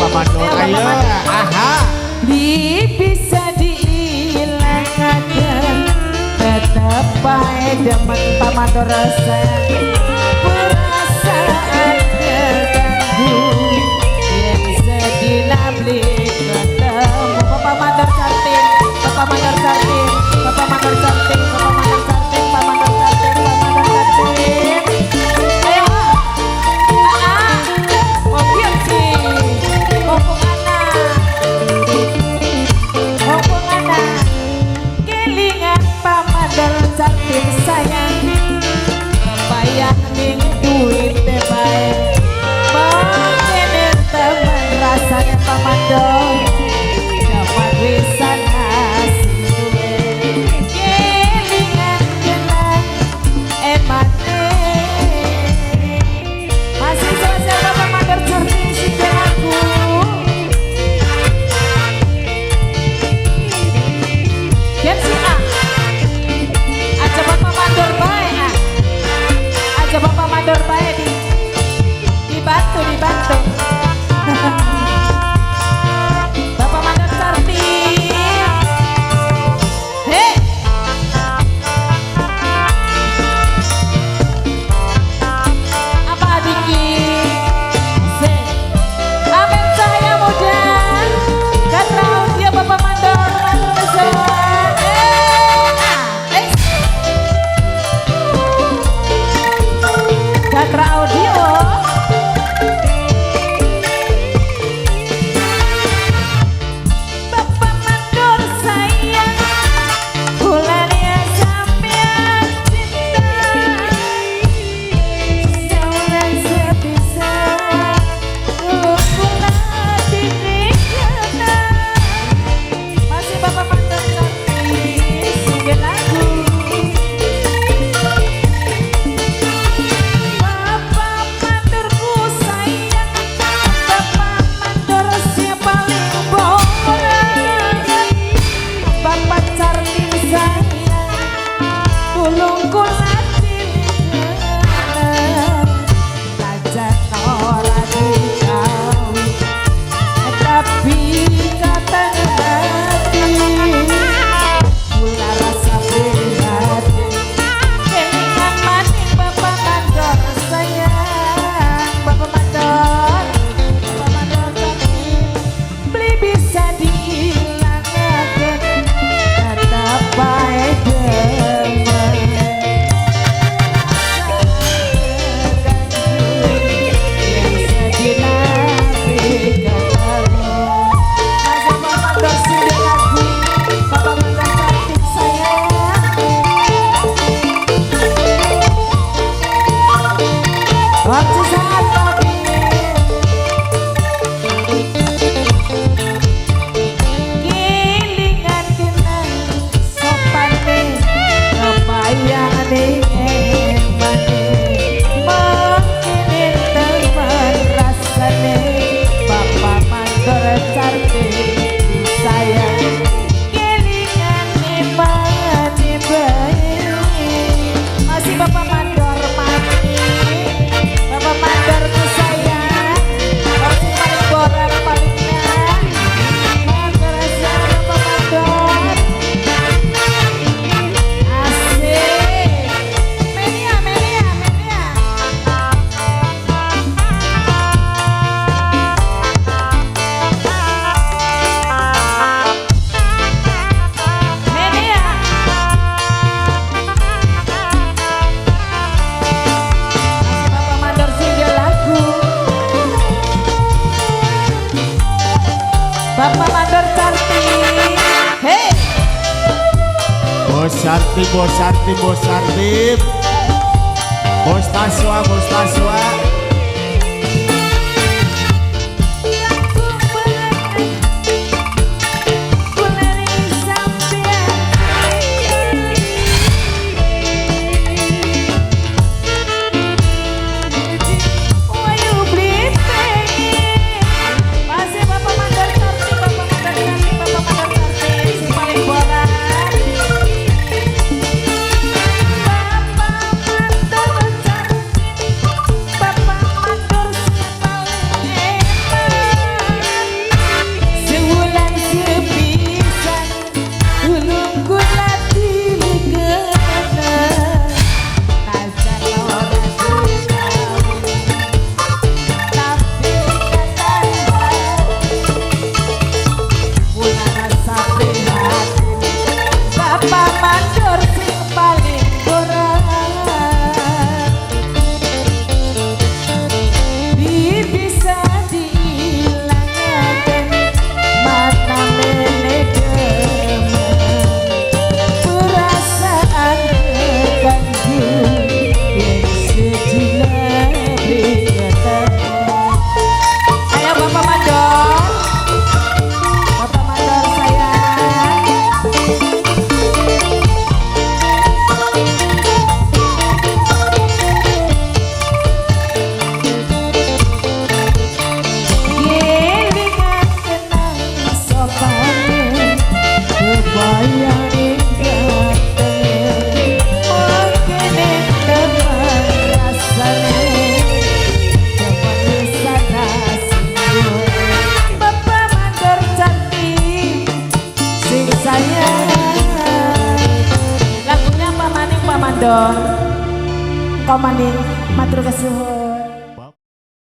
Bapak Mandor ayo. Aha. Bisa diilangkan tetap baik demen Pak Mandor sayang perasaan terganggu yang sedih nabli ketemu Bapak Mandor cantik, Bapak Mandor cantik, Bapak Mandor cantik, Bapak Mandor cantik, Pak Mandor cantik, Pak Mandor cantik. Ayo, mobil sih, mumpung anak, mumpung anak, kelingan Pak Mandor cantik sayang, kebayang ning duit baik, mungkin temen rasanya Pak Mandor, dapat bisa ngasih duit, kelingan kenang emane, masih selesai Bapak Mandor cantik si aku. Gen si A, aja Bapak Mandor baik ah, aja Bapak Mandor baik dibantu dibantu. Bapak Mandor cantik, hei. Apa dikit? Amin saya muda, kata dia Bapak Mandor matur Gatra Audio. Bapak Mandor sayang, bulannya sampean cinta, jauhan sebisa bulan diberikan. Masih Bapak Mandor cantik, singgah lagu. Bapak Mandorku sayang, Bapak Mandor si paling borak. Bapak cantik sayang, bulungku latihan, lajan ora dikau, tapi katanya hati, mula rasa prihatin. Kelingan maning Bapak Mandor sayang, Bapak Mandor, Bapak Mandor cantik, beli bisa diilangkan, tetap baik demen. Yang sedih nanti ketemu, masa Bapak Mandor singgah lagu, Bapak Mandor cantik sayang. Waktu saat pagi, gilingan kenang sopane, kebayangane emane, mungkin teman rasane Bapak Mandor cantik sayang, gilingan emane baik, masih Bapak Mandor mati. Bapak Mandorku sayang, masih paling borak paling nah, Mandor sayang Bapak Mandor, asik, menia menia menia, menia. Masih Bapak Mandor singgah lagu, Bapak Mandor cantik, hei. Bos Sartip, Bos Sartip, Bos Sartip. Bos Taswa, Bos Taswa. Bulan sampean Bapak Don. Kau maning matur kesuhun.